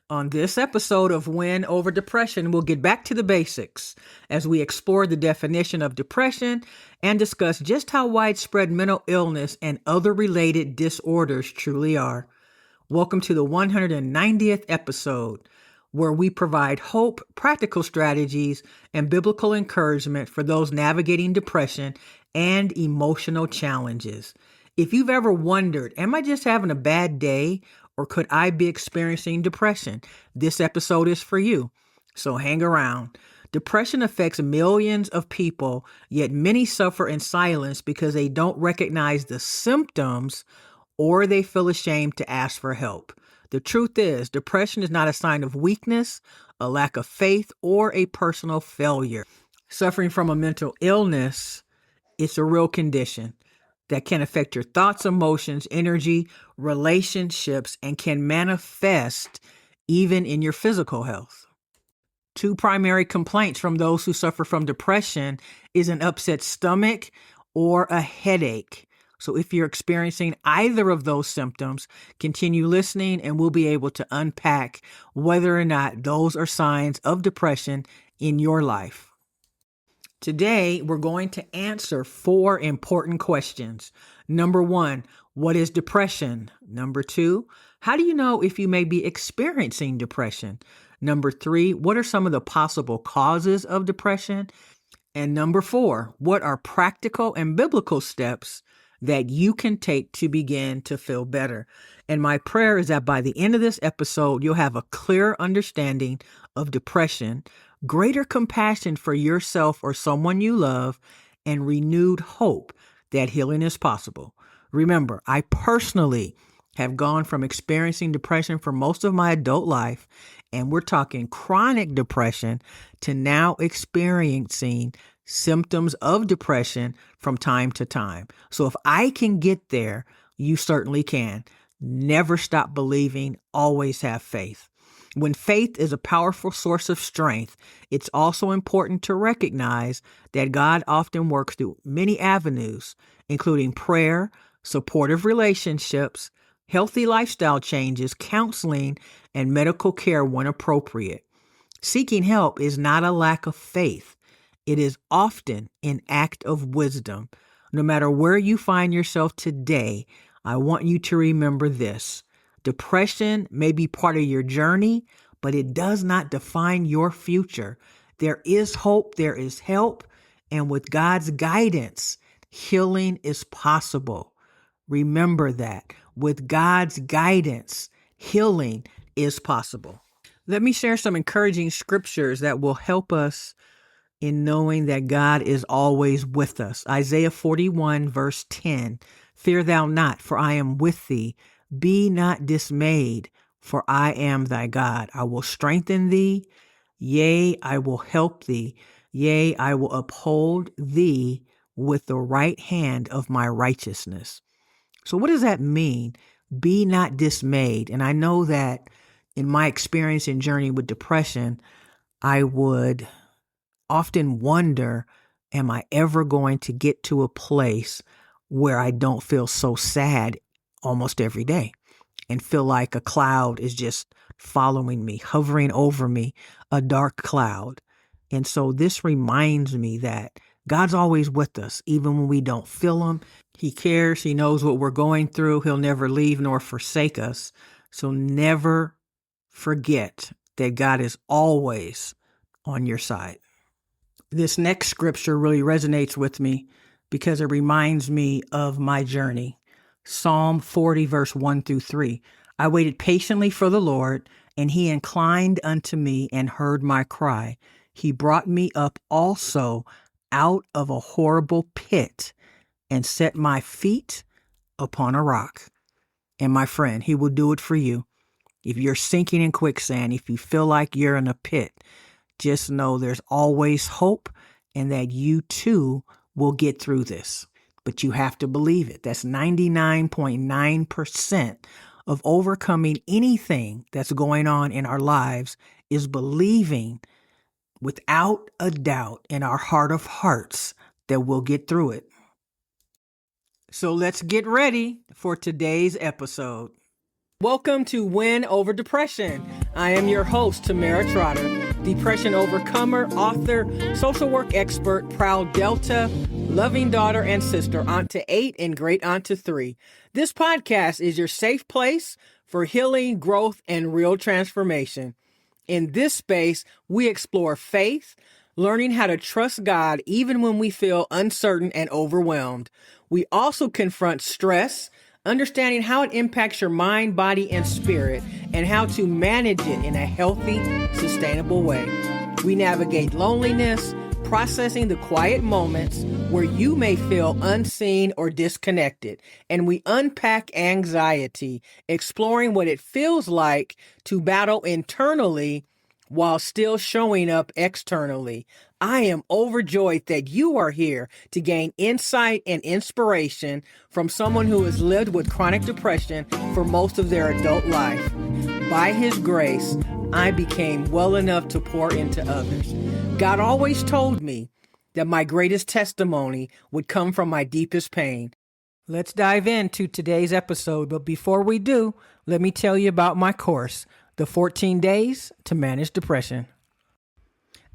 On this episode of Win Over Depression, we'll get back to the basics as we explore the definition of depression and discuss just how widespread mental illness and other related disorders truly are. Welcome to the 190th episode, where we provide hope, practical strategies, and biblical encouragement for those navigating depression and emotional challenges. If you've ever wondered, am I just having a bad day, or could I be experiencing depression? This episode is for you, so hang around. Depression affects millions of people, yet many suffer in silence because they don't recognize the symptoms or they feel ashamed to ask for help. The truth is, depression is not a sign of weakness, a lack of faith, or a personal failure. Suffering from a mental illness, it's a real condition that can affect your thoughts, emotions, energy, relationships, and can manifest even in your physical health. Two primary complaints from those who suffer from depression is an upset stomach or a headache. So if you're experiencing either of those symptoms, continue listening and we'll be able to unpack whether or not those are signs of depression in your life. Today, we're going to answer 4 important questions. Number 1, what is depression? Number 2, how do you know if you may be experiencing depression? Number 3, what are some of the possible causes of depression? And number 4, what are practical and biblical steps that you can take to begin to feel better? And my prayer is that by the end of this episode, you'll have a clear understanding of depression, greater compassion for yourself or someone you love, and renewed hope that healing is possible. Remember, I personally have gone from experiencing depression for most of my adult life, and we're talking chronic depression, to now experiencing symptoms of depression from time to time. So if I can get there, you certainly can. Never stop believing, always have faith. When faith is a powerful source of strength, it's also important to recognize that God often works through many avenues, including prayer, supportive relationships, healthy lifestyle changes, counseling, and medical care when appropriate. Seeking help is not a lack of faith. It is often an act of wisdom. No matter where you find yourself today, I want you to remember this. Depression may be part of your journey, but it does not define your future. There is hope, there is help, and with God's guidance, healing is possible. Remember that. With God's guidance, healing is possible. Let me share some encouraging scriptures that will help us in knowing that God is always with us. Isaiah 41, verse 10, "Fear thou not, for I am with thee. Be not dismayed, for I am thy God. I will strengthen thee. Yea, I will help thee. Yea, I will uphold thee with the right hand of my righteousness." So what does that mean? Be not dismayed. And I know that in my experience and journey with depression, I would often wonder, am I ever going to get to a place where I don't feel so sad almost every day and feel like a cloud is just following me, hovering over me, a dark cloud? And so this reminds me that God's always with us, even when we don't feel him. He cares. He knows what we're going through. He'll never leave nor forsake us. So never forget that God is always on your side. This next scripture really resonates with me because it reminds me of my journey. Psalm 40, verse 1 through 3. "I waited patiently for the Lord, and he inclined unto me and heard my cry. He brought me up also out of a horrible pit and set my feet upon a rock." And my friend, he will do it for you. If you're sinking in quicksand, if you feel like you're in a pit, just know there's always hope and that you too will get through this. But you have to believe it. That's 99.9% of overcoming anything that's going on in our lives, is believing without a doubt in our heart of hearts that we'll get through it. So let's get ready for today's episode. Welcome to Win Over Depression. I am your host, Tamara Trotter, depression overcomer, author, social work expert, proud Delta, loving daughter and sister, aunt to 8 and great aunt to 3. This podcast is your safe place for healing, growth, and real transformation. In this space, we explore faith, learning how to trust God even when we feel uncertain and overwhelmed. We also confront stress, understanding how it impacts your mind, body, and spirit, and how to manage it in a healthy, sustainable way. We navigate loneliness, processing the quiet moments where you may feel unseen or disconnected, and we unpack anxiety, exploring what it feels like to battle internally while still showing up externally. I am overjoyed that you are here to gain insight and inspiration from someone who has lived with chronic depression for most of their adult life. By His grace, I became well enough to pour into others. God always told me that my greatest testimony would come from my deepest pain. Let's dive into today's episode, but before we do, let me tell you about my course, The 14 Days to Manage Depression.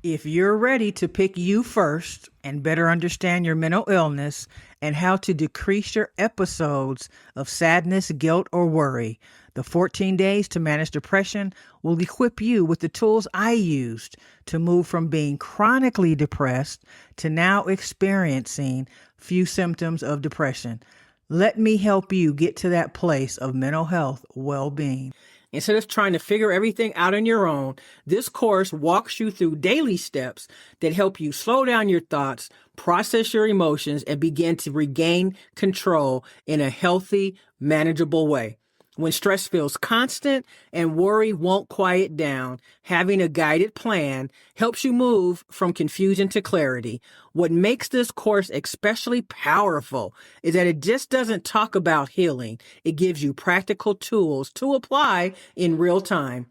If you're ready to pick you first and better understand your mental illness and how to decrease your episodes of sadness, guilt, or worry, the 14 Days to Manage Depression will equip you with the tools I used to move from being chronically depressed to now experiencing few symptoms of depression. Let me help you get to that place of mental health well-being. Instead of trying to figure everything out on your own, this course walks you through daily steps that help you slow down your thoughts, process your emotions, and begin to regain control in a healthy, manageable way. When stress feels constant and worry won't quiet down, having a guided plan helps you move from confusion to clarity. What makes this course especially powerful is that it just doesn't talk about healing. It gives you practical tools to apply in real time.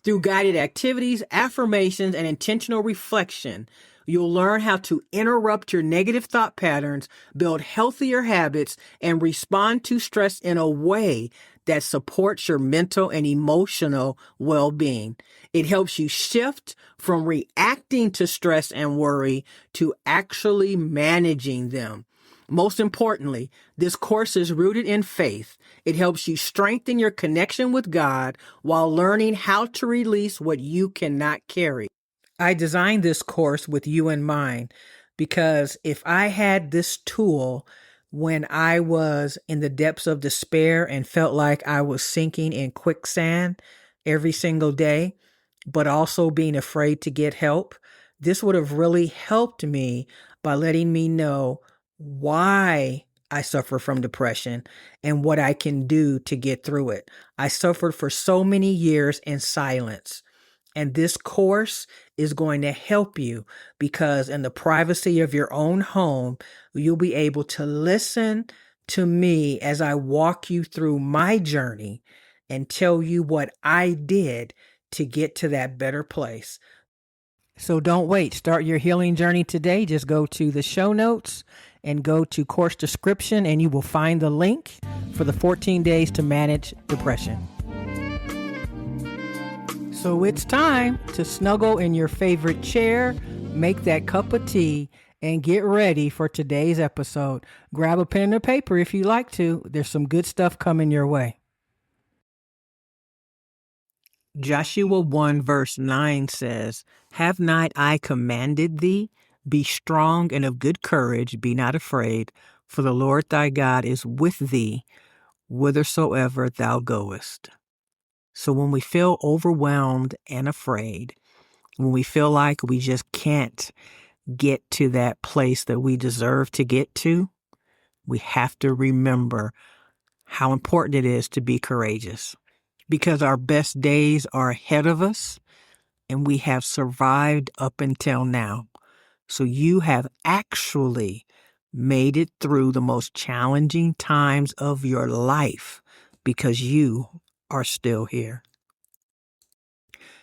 Through guided activities, affirmations, and intentional reflection, you'll learn how to interrupt your negative thought patterns, build healthier habits, and respond to stress in a way that supports your mental and emotional well-being. It helps you shift from reacting to stress and worry to actually managing them. Most importantly, this course is rooted in faith. It helps you strengthen your connection with God while learning how to release what you cannot carry. I designed this course with you in mind because if I had this tool when I was in the depths of despair and felt like I was sinking in quicksand every single day, but also being afraid to get help, this would have really helped me by letting me know why I suffer from depression and what I can do to get through it. I suffered for so many years in silence. And this course is going to help you because in the privacy of your own home, you'll be able to listen to me as I walk you through my journey and tell you what I did to get to that better place. So don't wait. Start your healing journey today. Just go to the show notes and go to course description and you will find the link for the 14 Days to Manage Depression. So it's time to snuggle in your favorite chair, make that cup of tea, and get ready for today's episode. Grab a pen and a paper if you like to. There's some good stuff coming your way. Joshua 1 verse 9 says, "Have not I commanded thee? Be strong and of good courage, be not afraid, for the Lord thy God is with thee, whithersoever thou goest." So when we feel overwhelmed and afraid, when we feel like we just can't get to that place that we deserve to get to, we have to remember how important it is to be courageous because our best days are ahead of us and we have survived up until now. So you have actually made it through the most challenging times of your life because you are still here.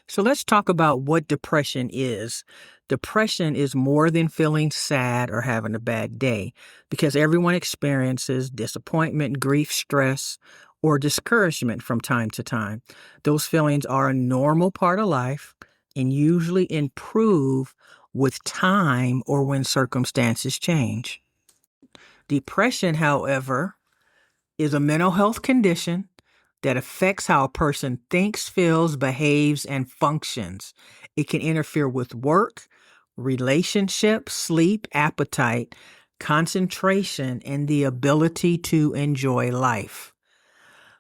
So let's talk about what depression is. Depression is more than feeling sad or having a bad day because everyone experiences disappointment, grief, stress, or discouragement from time to time. Those feelings are a normal part of life and usually improve with time or when circumstances change. Depression, however, is a mental health condition that affects how a person thinks, feels, behaves, and functions. It can interfere with work, relationships, sleep, appetite, concentration, and the ability to enjoy life.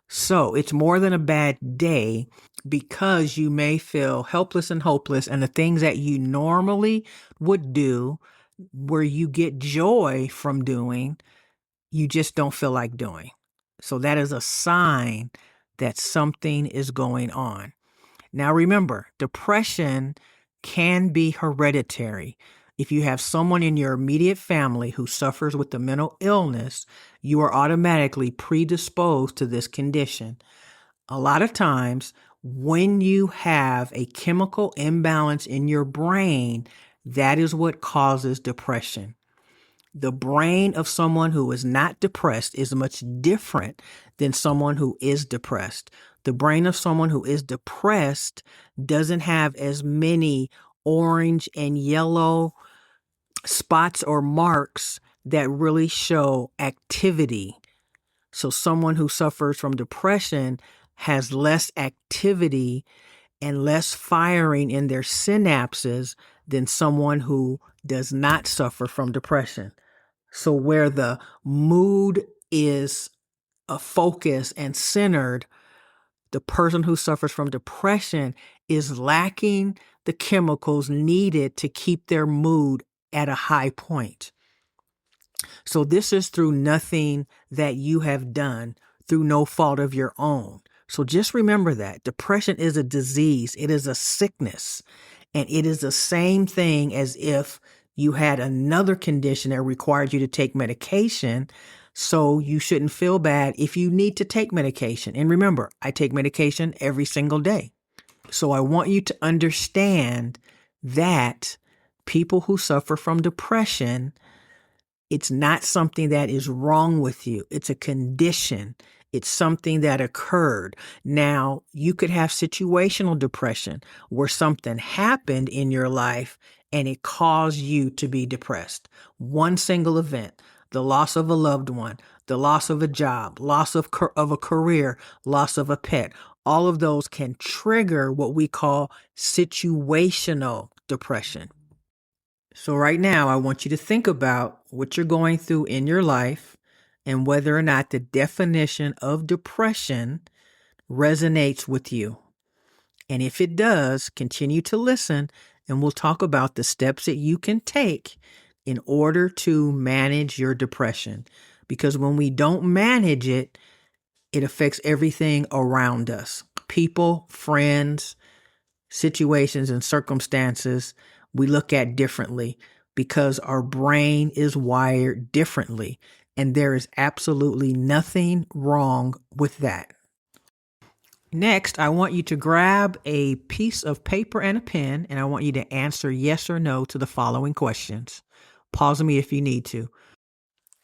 So it's more than a bad day because you may feel helpless and hopeless, and the things that you normally would do, where you get joy from doing, you just don't feel like doing. So that is a sign that something is going on. Now remember, depression can be hereditary. If you have someone in your immediate family who suffers with a mental illness, you are automatically predisposed to this condition. A lot of times, when you have a chemical imbalance in your brain, that is what causes depression. The brain of someone who is not depressed is much different than someone who is depressed. The brain of someone who is depressed doesn't have as many orange and yellow spots or marks that really show activity. So someone who suffers from depression has less activity and less firing in their synapses than someone who does not suffer from depression. So where the mood is a focus and centered, the person who suffers from depression is lacking the chemicals needed to keep their mood at a high point. So this is through nothing that you have done, through no fault of your own. So just remember that depression is a disease. It is a sickness. And it is the same thing as if you had another condition that required you to take medication. So you shouldn't feel bad if you need to take medication. And remember, I take medication every single day. So I want you to understand that people who suffer from depression, it's not something that is wrong with you. It's a condition. It's something that occurred. Now, you could have situational depression where something happened in your life and it caused you to be depressed. One single event, the loss of a loved one, the loss of a job, loss of a career, loss of a pet. All of those can trigger what we call situational depression. So right now, I want you to think about what you're going through in your life and whether or not the definition of depression resonates with you. And if it does, continue to listen and we'll talk about the steps that you can take in order to manage your depression. Because when we don't manage it, it affects everything around us. People, friends, situations, and circumstances we look at differently because our brain is wired differently. And there is absolutely nothing wrong with that. Next, I want you to grab a piece of paper and a pen, and I want you to answer yes or no to the following questions. Pause me if you need to.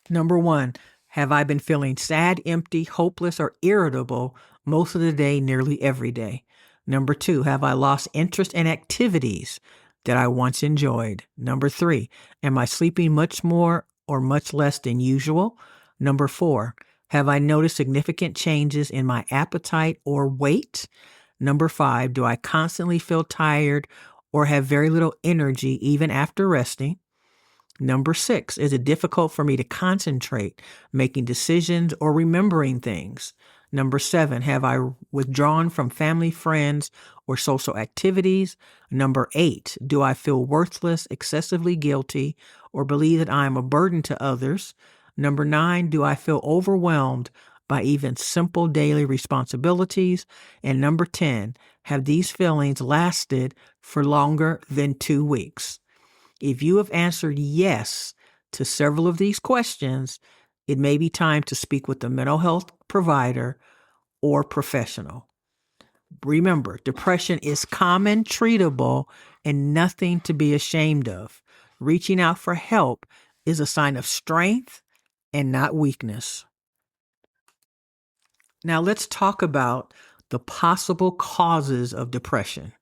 Number 1, have I been feeling sad, empty, hopeless, or irritable most of the day, nearly every day? Number 2, have I lost interest in activities that I once enjoyed? Number 3, am I sleeping much more or much less than usual? Number 4, have I noticed significant changes in my appetite or weight? Number 5, do I constantly feel tired or have very little energy even after resting? Number 6, is it difficult for me to concentrate, making decisions, or remembering things? Number 7, have I withdrawn from family, friends, or social activities? Number 8, do I feel worthless, excessively guilty, or believe that I am a burden to others? Number 9, do I feel overwhelmed by even simple daily responsibilities? And number 10, have these feelings lasted for longer than 2 weeks? If you have answered yes to several of these questions, it may be time to speak with a mental health provider or professional. Remember, depression is common, treatable, and nothing to be ashamed of. Reaching out for help is a sign of strength and not weakness. Now let's talk about the possible causes of depression.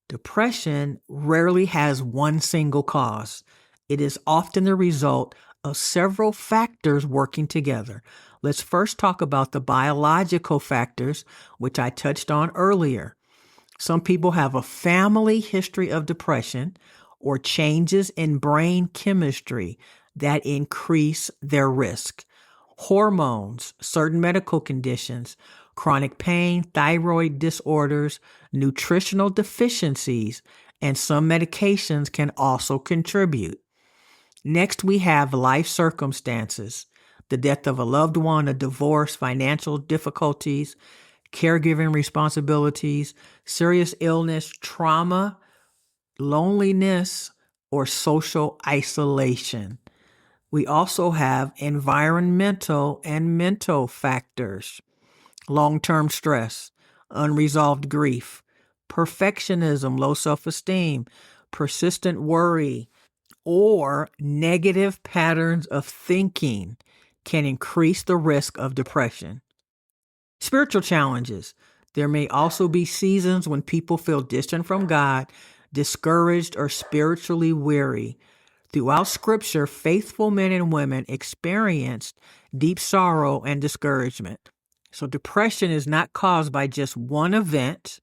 Depression rarely has one single cause. It is often the result of several factors working together. Let's first talk about the biological factors, which I touched on earlier. Some people have a family history of depression or changes in brain chemistry that increase their risk. Hormones, certain medical conditions, chronic pain, thyroid disorders, nutritional deficiencies, and some medications can also contribute. Next, we have life circumstances, the death of a loved one, a divorce, financial difficulties, caregiving responsibilities, serious illness, trauma, loneliness, or social isolation. We also have environmental and mental factors, long-term stress, unresolved grief, perfectionism, low self-esteem, persistent worry, or negative patterns of thinking can increase the risk of depression. Spiritual challenges. There may also be seasons when people feel distant from God, discouraged, or spiritually weary. Throughout Scripture, faithful men and women experienced deep sorrow and discouragement. So depression is not caused by just one event,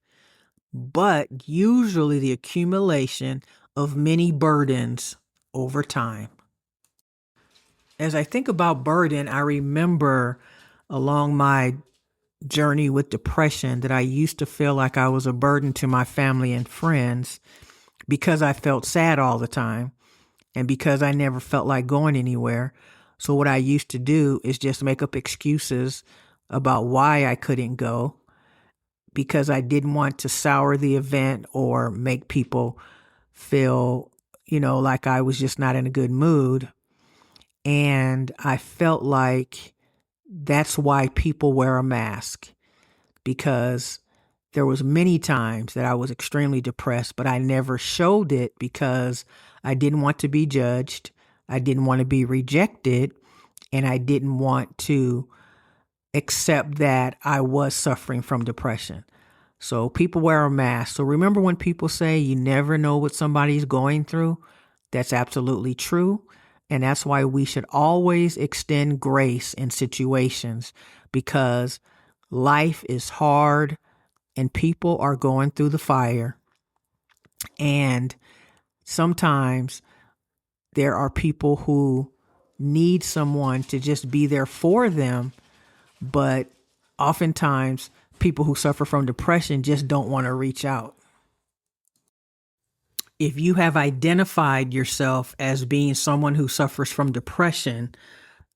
but usually the accumulation of many burdens over time. As I think about burden, I remember along my journey with depression that I used to feel like I was a burden to my family and friends because I felt sad all the time and because I never felt like going anywhere. So what I used to do is just make up excuses about why I couldn't go because I didn't want to sour the event or make people feel, like I was just not in a good mood. And I felt like that's why people wear a mask, because there was many times that I was extremely depressed, but I never showed it because I didn't want to be judged. I didn't want to be rejected, and I didn't want to accept that I was suffering from depression. So people wear a mask. So remember when people say you never know what somebody's going through? That's absolutely true. And that's why we should always extend grace in situations, because life is hard and people are going through the fire. And sometimes there are people who need someone to just be there for them. But oftentimes people who suffer from depression just don't want to reach out. If you have identified yourself as being someone who suffers from depression,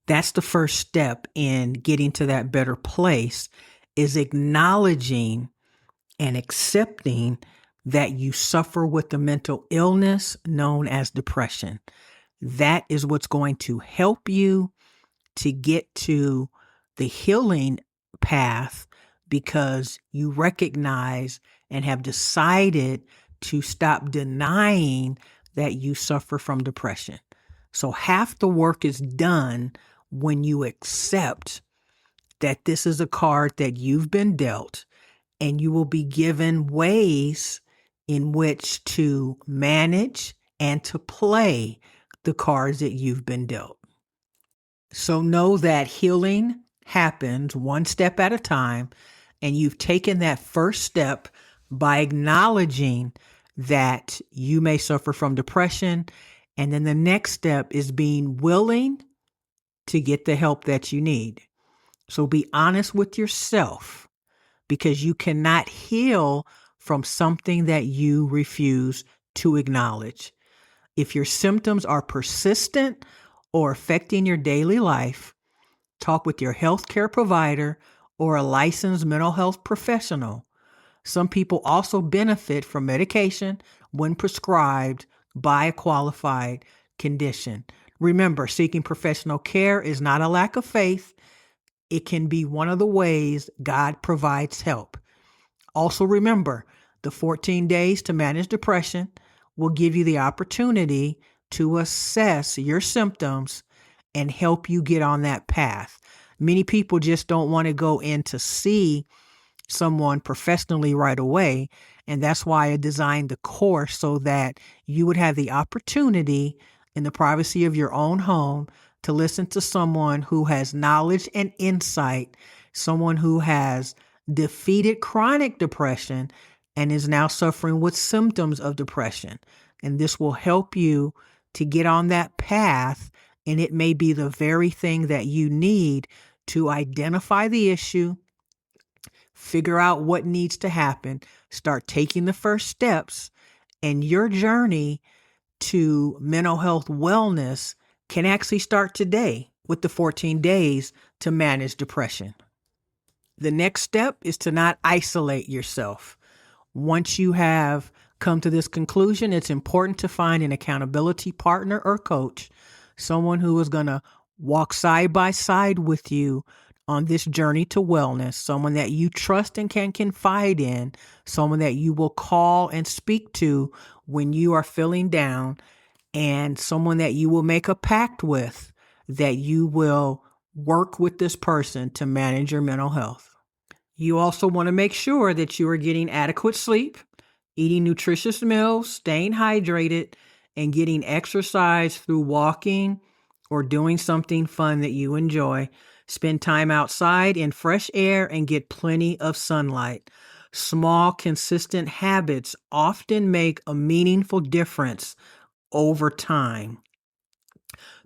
that's the first step in getting to that better place, is acknowledging and accepting that you suffer with the mental illness known as depression. That is what's going to help you to get to the healing path, because you recognize and have decided to stop denying that you suffer from depression. So half the work is done when you accept that this is a card that you've been dealt, and you will be given ways in which to manage and to play the cards that you've been dealt. So know that healing happens one step at a time, and you've taken that first step by acknowledging that you may suffer from depression. And then the next step is being willing to get the help that you need. So be honest with yourself, because you cannot heal from something that you refuse to acknowledge. If your symptoms are persistent or affecting your daily life, talk with your healthcare provider or a licensed mental health professional. Some people also benefit from medication when prescribed by a qualified condition. Remember, seeking professional care is not a lack of faith. It can be one of the ways God provides help. Also remember, the 14 days to manage depression will give you the opportunity to assess your symptoms and help you get on that path. Many people just don't want to go in to see someone professionally right away. And that's why I designed the course so that you would have the opportunity in the privacy of your own home to listen to someone who has knowledge and insight, someone who has defeated chronic depression and is now suffering with symptoms of depression. And this will help you to get on that path. And it may be the very thing that you need to identify the issue, figure out what needs to happen, start taking the first steps, and your journey to mental health wellness can actually start today with the 14 days to manage depression. The next step is to not isolate yourself. Once you have come to this conclusion, it's important to find an accountability partner or coach, someone who is going to walk side by side with you on this journey to wellness, someone that you trust and can confide in, someone that you will call and speak to when you are feeling down, and someone that you will make a pact with, that you will work with this person to manage your mental health. You also want to make sure that you are getting adequate sleep, eating nutritious meals, staying hydrated, and getting exercise through walking or doing something fun that you enjoy. Spend time outside in fresh air and get plenty of sunlight. Small, consistent habits often make a meaningful difference over time.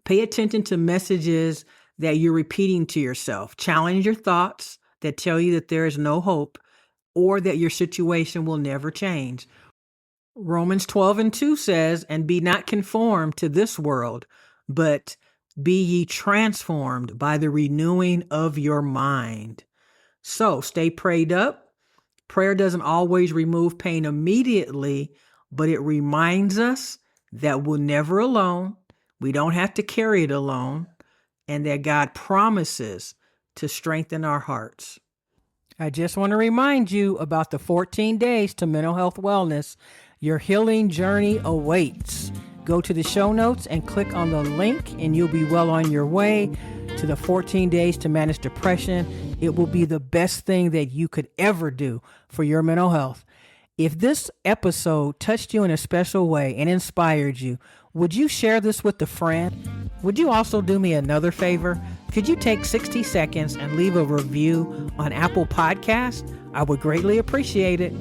Pay attention to messages that you're repeating to yourself. Challenge your thoughts that tell you that there is no hope or that your situation will never change. Romans 12:2 says, "And be not conformed to this world, but be ye transformed by the renewing of your mind." So stay prayed up. Prayer doesn't always remove pain immediately, but it reminds us that we're never alone. We don't have to carry it alone, and that God promises to strengthen our hearts. I just want to remind you about the 14 days to mental health wellness. Your healing journey awaits. Go to the show notes and click on the link, and you'll be well on your way to the 14 days to manage depression. It will be the best thing that you could ever do for your mental health. If this episode touched you in a special way and inspired you, would you share this with a friend? Would you also do me another favor? Could you take 60 seconds and leave a review on Apple Podcasts? I would greatly appreciate it.